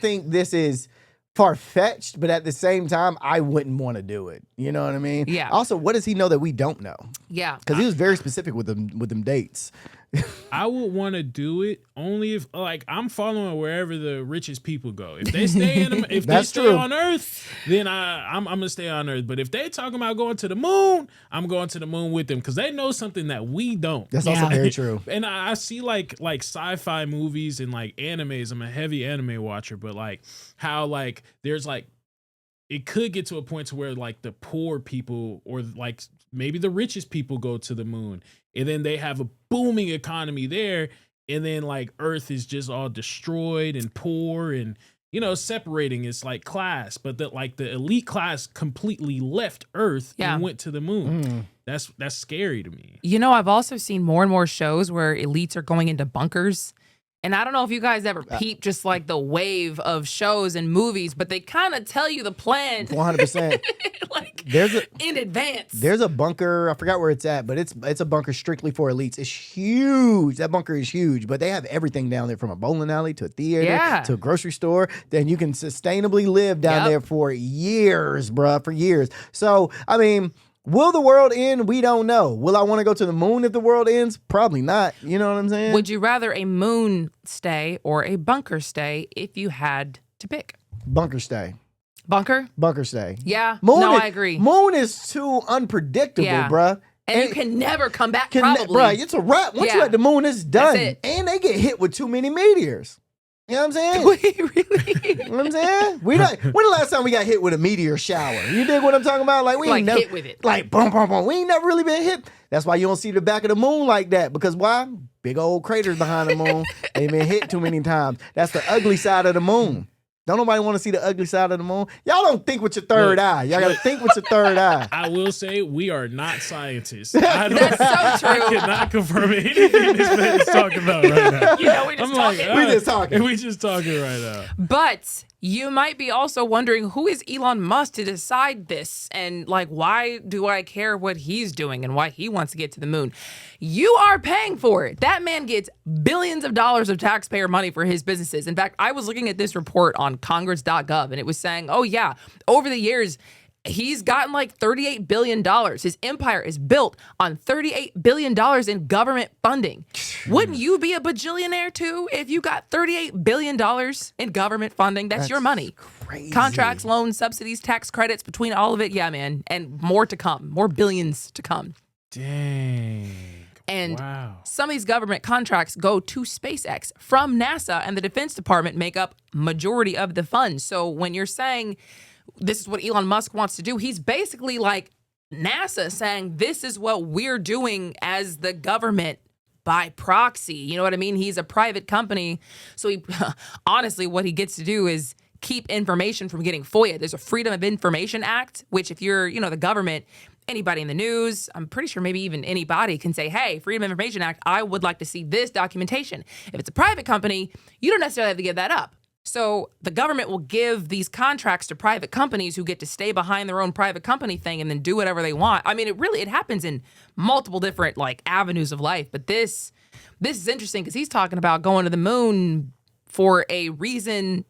think this is far-fetched, but at the same time, I wouldn't want to do it. You know what I mean? Yeah. Also, what does he know that we don't know? Yeah. Because he was very specific with them dates. I would want to do it only if, like, I'm following wherever the richest people go. If they stay if they That's stay true. on Earth, then I'm gonna stay on Earth. But if they talking about going to the moon, I'm going to the moon with them because they know something that we don't. That's also very true. And I see like sci-fi movies and like animes. I'm a heavy anime watcher, but like how like there's like it could get to a point to where like the poor people or like maybe the richest people go to the moon and then they have a booming economy there. And then like Earth is just all destroyed and poor and, separating. It's like class, but the elite class completely left Earth and went to the moon. That's scary to me. I've also seen more and more shows where elites are going into bunkers. And I don't know if you guys ever peep just like the wave of shows and movies, but they kind of tell you the plan 100%. like There's in advance. There's a bunker. I forgot where it's at, but it's a bunker strictly for elites. It's huge. That bunker is huge, but they have everything down there, from a bowling alley to a theater to a grocery store. Then you can sustainably live down there for years, bruh, for years. So, will the world end? We don't know. Will I want to go to the moon if the world ends? Probably not. You know what I'm saying? Would you rather a moon stay or a bunker stay if you had to pick? Bunker stay. Bunker? Bunker stay. Yeah. Moon no, is, I agree. Moon is too unpredictable, bruh. And you can never come back, Bro, probably. it's a wrap. Once Yeah. you're at the moon, it's done. That's it. And they get hit with too many meteors. You know what I'm saying? Wait, really? You know what I'm saying? When the last time we got hit with a meteor shower? You dig what I'm talking about? Like, we Like, ain't never hit with it. Like, boom, boom, boom. We ain't never really been hit. That's why you don't see the back of the moon like that. Because why? Big old craters behind the moon. Ain't been hit too many times. That's the ugly side of the moon. Don't nobody want to see the ugly side of the moon. Y'all don't think with your third eye. Y'all got to think with your third eye. I will say we are not scientists. That's so true. I cannot confirm anything this man is talking about right now. You know, we just talking. all We just talking. We just talking right now. But you might be also wondering, who is Elon Musk to decide this? And like, why do I care what he's doing and why he wants to get to the moon? You are paying for it. That man gets billions of dollars of taxpayer money for his businesses. In fact, I was looking at this report on congress.gov and it was saying, oh yeah, over the years, he's gotten like $38 billion. His empire is built on $38 billion in government funding. Wouldn't you be a bajillionaire too if you got $38 billion in government funding? That's your money. Crazy. Contracts, loans, subsidies, tax credits, between all of it. Yeah, man. And more to come. More billions to come. Dang. And Wow. some of these government contracts go to SpaceX from NASA, and the Defense Department make up majority of the funds. So when you're saying this is what Elon Musk wants to do, he's basically like NASA saying this is what we're doing as the government by proxy. You know what I mean? He's a private company. So he honestly, what he gets to do is keep information from getting FOIA. There's a Freedom of Information Act, which if you're, the government, anybody in the news, I'm pretty sure maybe even anybody can say, hey, Freedom of Information Act, I would like to see this documentation. If it's a private company, you don't necessarily have to give that up. So the government will give these contracts to private companies who get to stay behind their own private company thing and then do whatever they want. I mean, it happens in multiple different avenues of life. But this is interesting because he's talking about going to the moon for a reason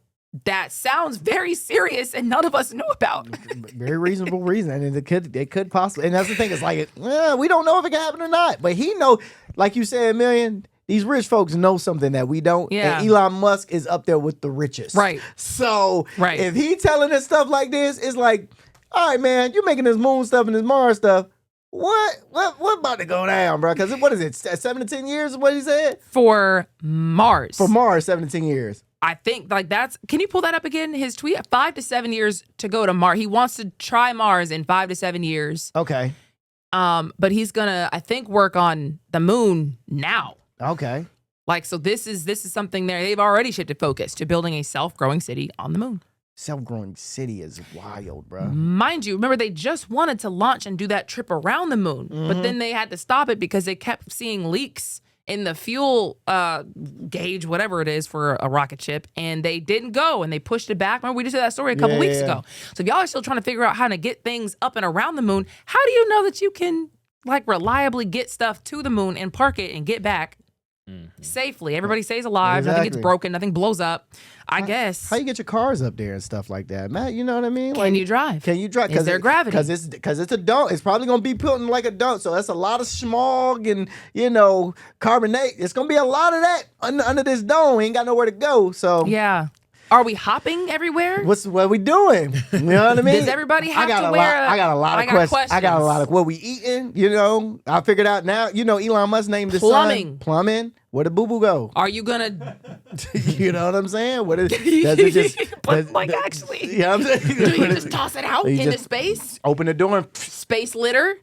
that sounds very serious and none of us know about. Very reasonable reason. And it could possibly, and that's the thing, it's like, we don't know if it can happen or not. But he know, like you said, Million, these rich folks know something that we don't. Yeah. And Elon Musk is up there with the richest. Right. So Right. if he telling us stuff like this, it's like, all right, man, you're making this moon stuff and this Mars stuff. What about to go down, bro? Because what is it, 7 to 10 years is what he said? For Mars. For Mars, 7 to 10 years. I think that's, can you pull that up again? His tweet, 5 to 7 years to go to Mars. He wants to try Mars in 5 to 7 years. Okay. But he's gonna, I think, work on the moon now. Okay. So this is something there. They've already shifted focus to building a self-growing city on the moon. Self-growing city is wild, bro. Mind you, remember they just wanted to launch and do that trip around the moon, but then they had to stop it because they kept seeing leaks in the fuel gauge, whatever it is for a rocket ship, and they didn't go and they pushed it back. Remember we just did that story a couple weeks ago. So if y'all are still trying to figure out how to get things up and around the moon, how do you know that you can reliably get stuff to the moon and park it and get back safely? Everybody stays alive. Nothing gets Exactly. broken. Nothing blows up. I guess. How you get your cars up there and stuff like that, Matt? You know what I mean? Can you drive? Can you drive? Is there gravity? Because it's a dome. It's probably gonna be put in like a dome. So that's a lot of smog and carbonate. It's gonna be a lot of that under this dome. We ain't got nowhere to go. So Yeah. Are we hopping everywhere? what we doing? You know what I mean? Does everybody have to I wear got a lot of questions. I got a lot of what we eating. I figured out now. Elon Musk named his son Plumbing. Where the boo boo go? Are you gonna You know what I'm saying? What is? Does it just actually? You know what I'm saying? Do you just toss it out You into just space? Open the door and Space litter?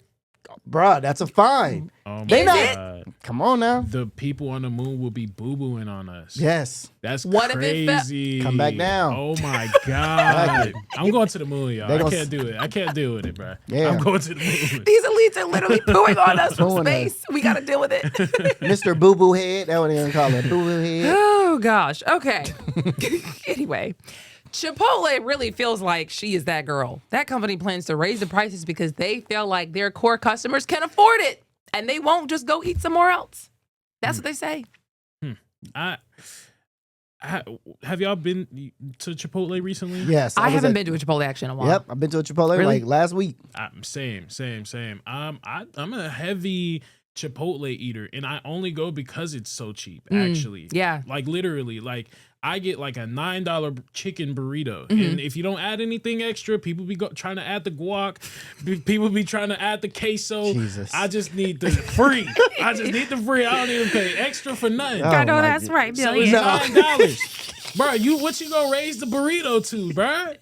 bruh, that's a fine. Oh They my not- God. Come on now. The people on the moon will be boo-booing on us. Yes. That's What if it crazy. Come back down. Oh my God. I'm going to the moon, y'all. They I gonna can't do it. I can't deal with it, bro. Yeah. I'm going to the moon. These elites are literally pooing on us from Pooing space. We gotta deal with it. Mr. Boo Boo Head. That's what they gonna call it. Boo Boo Head. Oh gosh. Okay. Anyway. Chipotle really feels like she is that girl. That company plans to raise the prices because they feel like their core customers can afford it and they won't just go eat somewhere else. That's what they say. Have y'all been to Chipotle recently? Yes. I haven't been to a Chipotle actually in a while. Yep. I've been to a Chipotle Really? like last week. Same. I'm a heavy Chipotle eater, and I only go because it's so cheap. Actually, yeah. like literally, like I get like a $9 chicken burrito, and if you don't add anything extra, people be trying to add the guac, people be trying to add the queso. Jesus. I just need the free. I just need the free. I don't even pay extra for nothing. Oh, I know my that's God. right, So Billy. it's $9. Bro, what you gonna raise the burrito to, bro?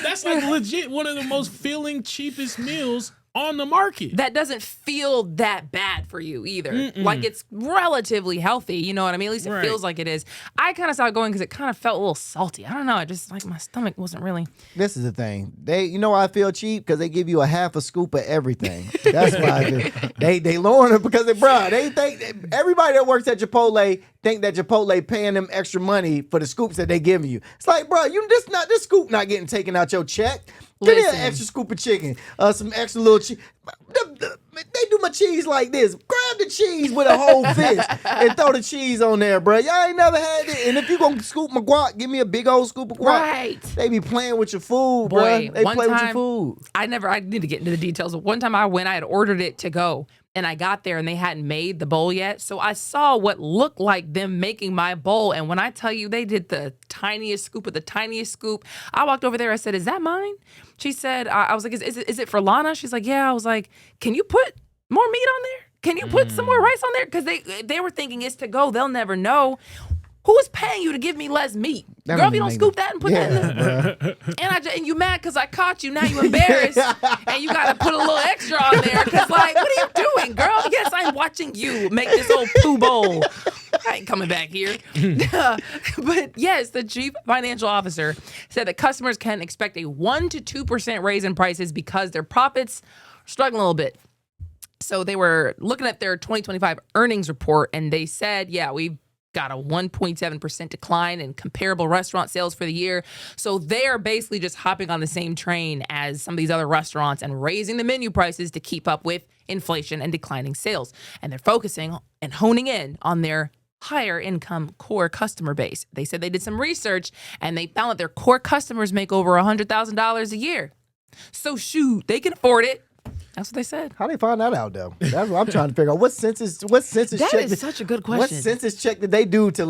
That's like legit one of the most filling, cheapest meals on the market. That doesn't feel that bad for you either. Like it's relatively healthy. You know what I mean? At least it Right. feels like it is. I kind of stopped going because it kind of felt a little salty. I don't know. I just like my stomach wasn't really. This is the thing. You know why I feel cheap? Because they give you a half a scoop of everything. That's why they lowering it because they think everybody that works at Chipotle think that Chipotle paying them extra money for the scoops that they giving you. It's like, bro, this scoop not getting taken out your check. Give me Listen. an extra scoop of chicken, some extra little cheese. They do my cheese like this. Grab the cheese with a whole fist and throw the cheese on there, bro. Y'all ain't never had it. And if you gonna scoop my guac, give me a big old scoop of guac. Right. They be playing with your food, bro. Boy, They one play with your time- food. I need to get into the details. But one time I had ordered it to go. And I got there and they hadn't made the bowl yet. So I saw what looked like them making my bowl. And when I tell you they did the tiniest scoop of the tiniest scoop, I walked over there. I said, "Is that mine?" She said, I was like, is it for Lana? She's like, "Yeah." I was like, "Can you put more meat on there? Can you put some more rice on there?" Because they were thinking it's to go. They'll never know. Who is paying you to give me less meat? That Girl, don't if you don't make scoop that and put that in there. And you mad because I caught you. Now you embarrassed. And you got to put a little extra on there. Because, like, what are you doing, girl? Yes, I'm watching you make this old poo bowl. I ain't coming back here. But, yes, the chief financial officer said that customers can expect a 1% to 2% raise in prices because their profits are struggling a little bit. So they were looking at their 2025 earnings report, and they said, yeah, we've got a 1.7% decline in comparable restaurant sales for the year. So they're basically just hopping on the same train as some of these other restaurants and raising the menu prices to keep up with inflation and declining sales. And they're focusing and honing in on their higher income core customer base. They said they did some research and they found that their core customers make over $100,000 a year. So shoot, they can afford it. That's what they said. How they find that out though? That's what I'm trying to figure out. What census That check? is such a good question. What census check did they do to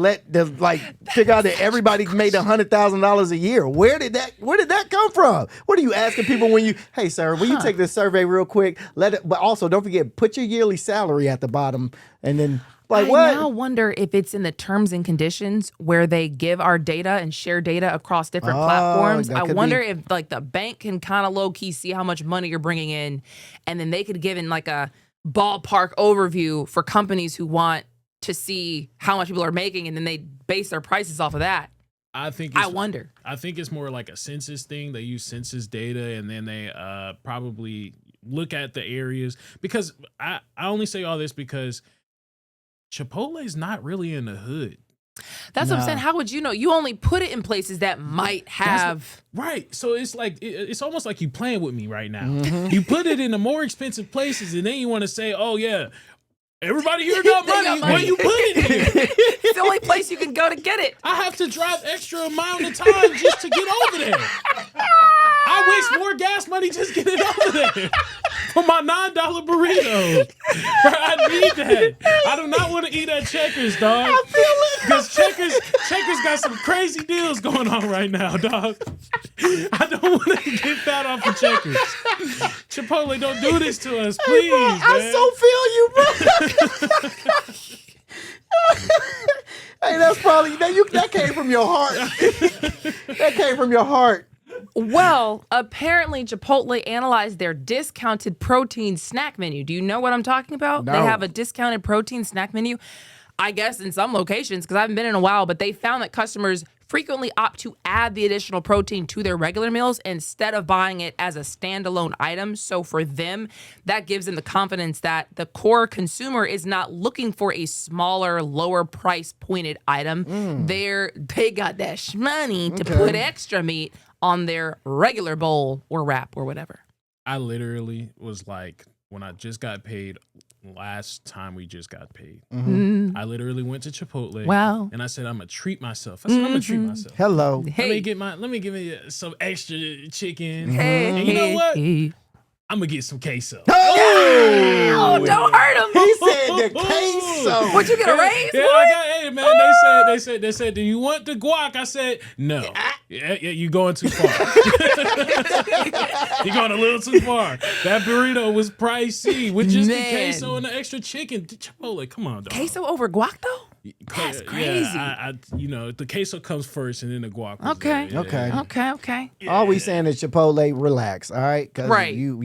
figure out that everybody made $100,000 a year? Where did that come from? What are you asking people when you? Hey, sir, will you take this survey real quick? But also don't forget, put your yearly salary at the bottom, and then. Like I what? now wonder if it's in the terms and conditions where they give our data and share data across different platforms. that I could wonder be. if like the bank can kind of low key see how much money you're bringing in, and then they could give in like a ballpark overview for companies who want to see how much people are making, and then they base their prices off of that. I wonder. I think it's more like a census thing. They use census data, and then they probably look at the areas. Because I only say all this because Chipotle is not really in the hood. That's what I'm saying. How would you know? You only put it in places that might have. Right. So it's like, it's almost like you playing with me right now. You put it in the more expensive places, and then you want to say, oh, yeah, everybody here got money. Where you put it here? It's the only place you can go to get it. I have to drive extra amount of time just to get over there. I waste more gas money just getting over there for my $9 burrito. Bro, I need that. I do not want to eat at Checkers, dog. I feel it. Because Checkers got some crazy deals going on right now, dog. I don't want to get fat off of Checkers. Chipotle, don't do this to us, please. Hey, bro, I so feel you, bro. Hey, that's probably that came from your heart. That came from your heart. Well, apparently Chipotle analyzed their discounted protein snack menu. Do you know what I'm talking about? No. They have a discounted protein snack menu. I guess in some locations, because I haven't been in a while, but they found that customers frequently opt to add the additional protein to their regular meals instead of buying it as a standalone item. So for them, that gives them the confidence that the core consumer is not looking for a smaller, lower price pointed item. They got that shmoney to put extra meat on their regular bowl or wrap or whatever. I literally was like, when I just got paid, last time we just got paid, I literally went to Chipotle. Wow. And I said, I'm gonna treat myself. I said, I'm gonna treat myself. Hello. Let me give me some extra chicken. Hey, And you know what? hey. I'm gonna get some queso. Oh, don't hurt him. He said the queso. What, you get a raise? Yeah, boy? hey man, they said, do you want the guac? I said, no. Yeah, you going too far. You're going a little too far. That burrito was pricey with just the queso and the extra chicken. Chipotle, come on, dog. Queso over guac though? That's crazy. Yeah, the queso comes first and then the guac. Okay. Okay. Okay. All we saying is Chipotle, relax, all right? 'Cause Right. You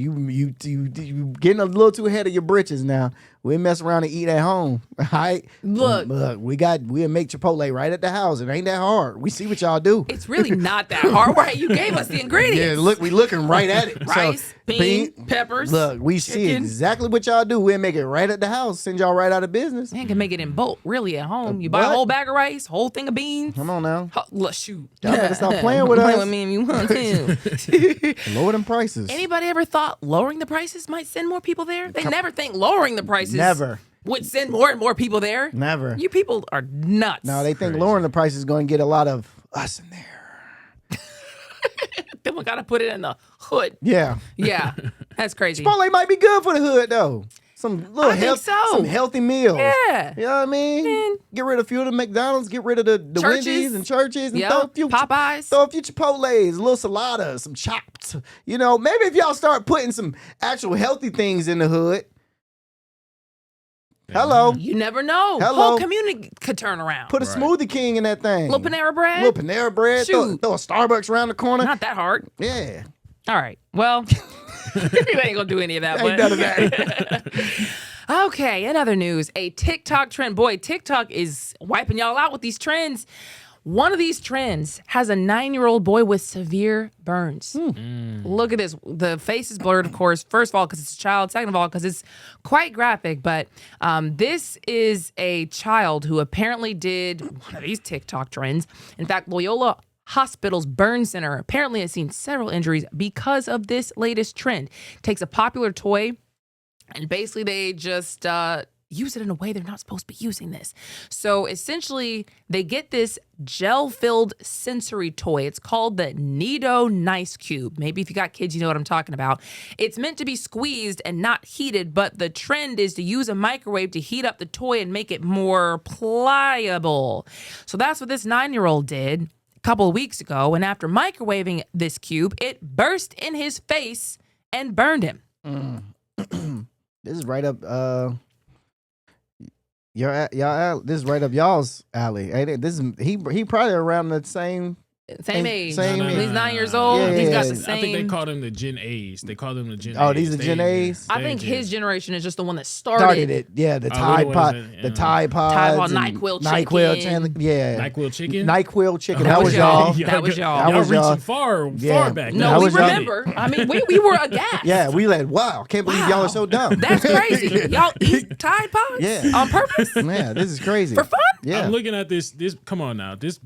getting a little too ahead of your britches now. We mess around and eat at home, all right? Look, we'll make Chipotle right at the house. It ain't that hard. We see what y'all do. it's really not that hard. Right? You gave us the ingredients. Yeah, look, we looking right at it. Rice, bean, peppers. Look, we see chicken. exactly what y'all do. We'll make it right at the house. Send y'all right out of business. Man can make it in bulk, really, at home. You buy a what? whole bag of rice, whole thing of beans. Come on now. Look, shoot. Y'all better stop playing with Play us. with me if you want to. Lower them prices. Anybody ever thought lowering the prices might send more people there? They never think lowering the prices Never. would send more and more people there. Never. You people are nuts. No, they think lowering the price is going to get a lot of us in there. Then we gotta put it in the hood. Yeah. Yeah, that's crazy. Chipotle might be good for the hood though. Some little I think so. some healthy meals. Yeah. You know what I mean? Man. Get rid of a few of the McDonald's, get rid of the Churches. Wendy's and churches, and Yep. throw a few Popeyes. Throw a few Chipotles, a little saladas, some chopped. You know, maybe if y'all start putting some actual healthy things in the hood. Hello. You never know. Hello. Whole community could turn around. Put a smoothie king in that thing. Little Panera bread. Little Panera bread. Throw Shoot. a Starbucks around the corner. Not that hard. Yeah. All right. Well, we ain't gonna do any of that. Ain't But none of that. okay. In other news, a TikTok trend. Boy, TikTok is wiping y'all out with these trends. One of these trends has a 9-year-old boy with severe burns. Look at this. The face is blurred, of course. First of all, because it's a child. Second of all, because it's quite graphic. But this is a child who apparently did one of these TikTok trends. In fact, Loyola Hospital's burn center apparently has seen several injuries because of this latest trend. Takes a popular toy, and basically they just use it in a way they're not supposed to be using this. So essentially, they get this gel-filled sensory toy. It's called the Nido Nice Cube. Maybe if you got kids, you know what I'm talking about. It's meant to be squeezed and not heated, but the trend is to use a microwave to heat up the toy and make it more pliable. So that's what this 9-year-old did a couple of weeks ago, and after microwaving this cube, it burst in his face and burned him. This is right up y'all. This is right up y'all's alley. Ain't it? This is he probably around the same Same age. Same age. He's 9 years old. Yeah, He's got yeah. the same. I think they called them the Gen A's. They call them the Gen A's. Oh, these are Gen A's? I think his generation is just the one that started it. Yeah, the Oh, Tide what Pod, is it? the Yeah. Tide Pods, Tide Pod, and NyQuil NyQuil chicken. Chandler, yeah, NyQuil chicken. NyQuil chicken. That That was was y'all. y'all. That was y'all. That Y'all was y'all. reaching far Yeah. back. That No, we was y'all. remember. I mean, we were aghast. Yeah, we like, wow, can't believe y'all are so dumb. That's crazy. Y'all eat Tide Pods Yeah. on purpose Yeah, this is crazy. for fun? Yeah. I'm looking at this. Come on now. This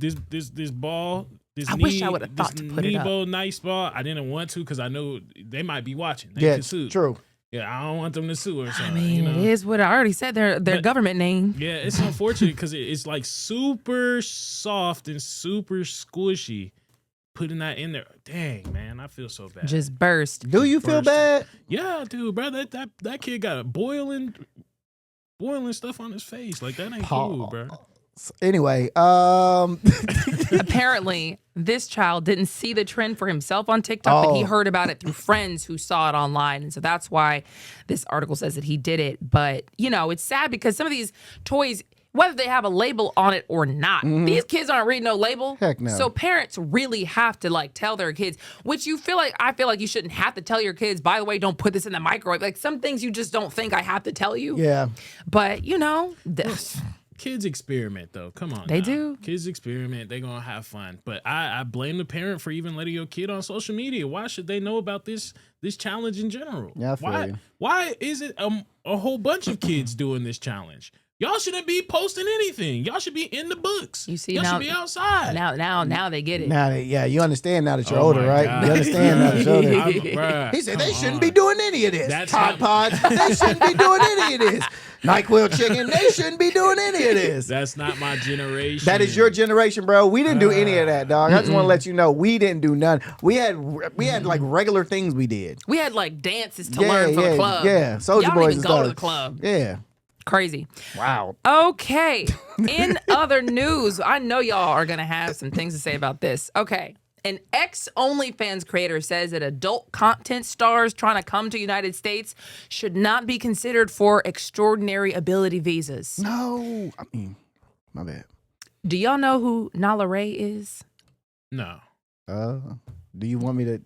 ball. This I wish I would've thought to put it up. Nebo nice ball. I didn't want to because I know they might be watching. They Yeah, can sue. true. Yeah, I don't want them to sue or something. I mean, you know? it is what I already said. Their government name. Yeah, it's unfortunate because it's like super soft and super squishy. Putting that in there, dang man, I feel so bad. Just burst. Do you feel bad? Yeah, dude, bro, that kid got a boiling stuff on his face. Like that ain't cool, bro. Anyway, Apparently, this child didn't see the trend for himself on TikTok, but he heard about it through friends who saw it online. And so that's why this article says that he did it. But, you know, it's sad because some of these toys, whether they have a label on it or not, these kids aren't reading no label. Heck no. So parents really have to like tell their kids, which I feel like you shouldn't have to tell your kids, by the way, don't put this in the microwave. Like some things you just don't think I have to tell you. yeah. But, you know, Kids experiment though. Come on. They now. do. Kids experiment. They're gonna have fun. But I blame the parent for even letting your kid on social media. Why should they know about this challenge in general? Yeah, I feel you. Why is it a whole bunch of kids doing this challenge? Y'all shouldn't be posting anything. Y'all should be in the books. You see, y'all now, should be outside. Now they get it. Now, you understand now that you're Oh older, my right? God. You understand now that you're older. Bruh, He said come they shouldn't on. be doing any of this. That's Tide not- Pods, they shouldn't be doing any of this. NyQuil chicken, they shouldn't be doing any of this. That's not my generation. That is your generation, bro. We didn't do any of that, dog. I just want to let you know we didn't do none. We had like regular things we did. We had like dances to learn for the club. Yeah, Soldier Y'all Boys don't even and go stuff. to the club. Yeah. Crazy. Wow. Okay. In other news, I know y'all are going to have some things to say about this. Okay. An ex-OnlyFans creator says that adult content stars trying to come to the United States should not be considered for extraordinary ability visas. No. I mean, my bad. Do y'all know who Nala Ray is? No. Do you want me to?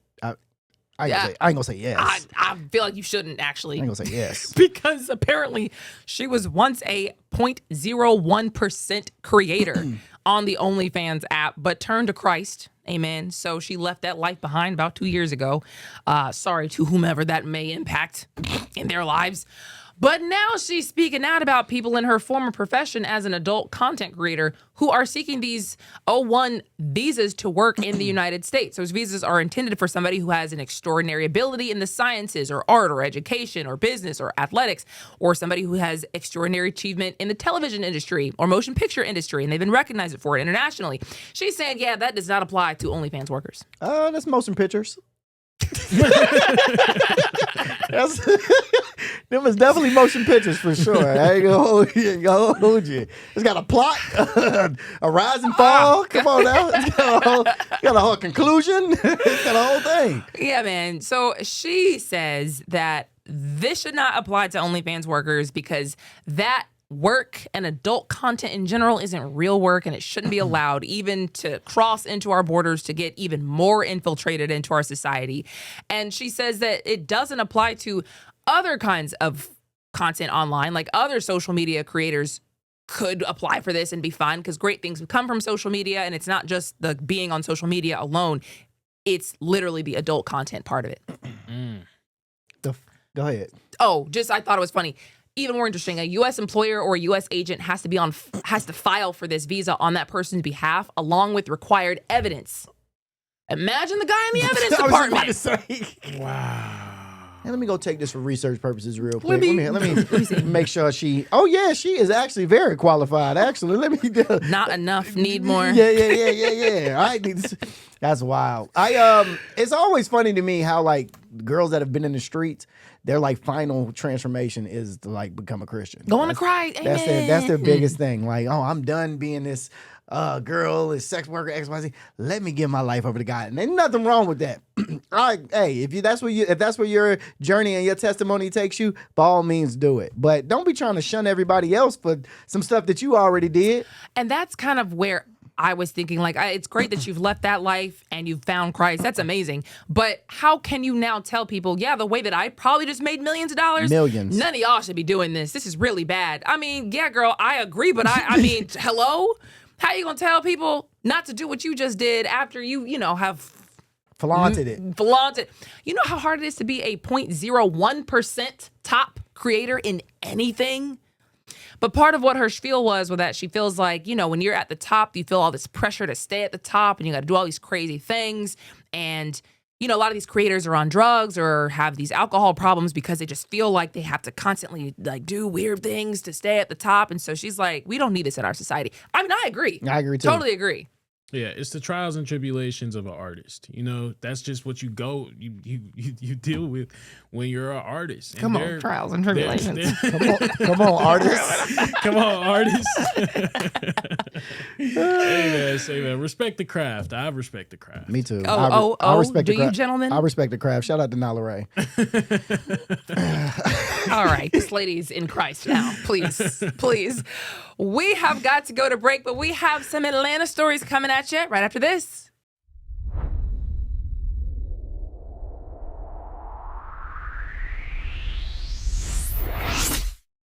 I ain't gonna say yes. I feel like you shouldn't actually. I ain't gonna say yes. Because apparently she was once a 0.01% creator on the OnlyFans app, but turned to Christ. Amen. So she left that life behind about 2 years ago. Sorry to whomever that may impact in their lives. But now she's speaking out about people in her former profession as an adult content creator who are seeking these O1 visas to work in the United States. Those visas are intended for somebody who has an extraordinary ability in the sciences or art or education or business or athletics, or somebody who has extraordinary achievement in the television industry or motion picture industry, and they've been recognized for it internationally. She's saying, yeah, that does not apply to OnlyFans workers. That's motion pictures. That's them is definitely motion pictures for sure. I ain't gonna hold you. It's got a plot, a rise and fall. Come on now. It's got a whole conclusion. It's got a whole thing. Yeah, man. So she says that this should not apply to OnlyFans workers because that work and adult content in general isn't real work, and it shouldn't be allowed even to cross into our borders to get even more infiltrated into our society. And she says that it doesn't apply to other kinds of content online, like other social media creators could apply for this and be fine because great things have come from social media, and it's not just the being on social media alone. It's literally the adult content part of it. Go ahead. Oh, I thought it was funny. Even more interesting, a U.S. employer or a U.S. agent has to file for this visa on that person's behalf, along with required evidence. Imagine the guy in the evidence department. I was about to say. Wow. Hey, let me go take this for research purposes real quick. Let me Make sure she. Oh yeah, she is actually very qualified. Actually, let me do. Not enough. Need more. Yeah. All right, that's wild. It's always funny to me how like girls that have been in the streets, their like final transformation is to like become a Christian. Going to Christ. Amen. That's their biggest thing. Like, oh, I'm done being this girl, this sex worker, XYZ. Let me give my life over to God. And ain't nothing wrong with that. Hey, if that's where your journey and your testimony takes you, by all means do it. But don't be trying to shun everybody else for some stuff that you already did. And that's kind of where I was thinking, like, it's great that you've left that life and you've found Christ. That's amazing. But how can you now tell people, yeah, the way that I probably just made millions of dollars? Millions. None of y'all should be doing this. This is really bad. I mean, yeah, girl, I agree. But I mean, hello? How you going to tell people not to do what you just did after you have Flaunted it. flaunted? You know how hard it is to be a 0.01% top creator in anything? But part of what her spiel was that she feels like, when you're at the top, you feel all this pressure to stay at the top and you got to do all these crazy things. And, a lot of these creators are on drugs or have these alcohol problems because they just feel like they have to constantly like do weird things to stay at the top. And so she's like, we don't need this in our society. I mean, I agree. I agree too. Totally agree. Yeah, it's the trials and tribulations of an artist. That's just what you deal with when you're an artist. And Come on, trials and tribulations. Come on, artists. Come on, artists. Hey man, respect the craft. I respect the craft. Me too. I respect the do you, gentlemen? I respect the craft. Shout out to Nala Ray. All right, this lady's in Christ now. Please. We have got to go to break, but we have some Atlanta stories coming at you right after this.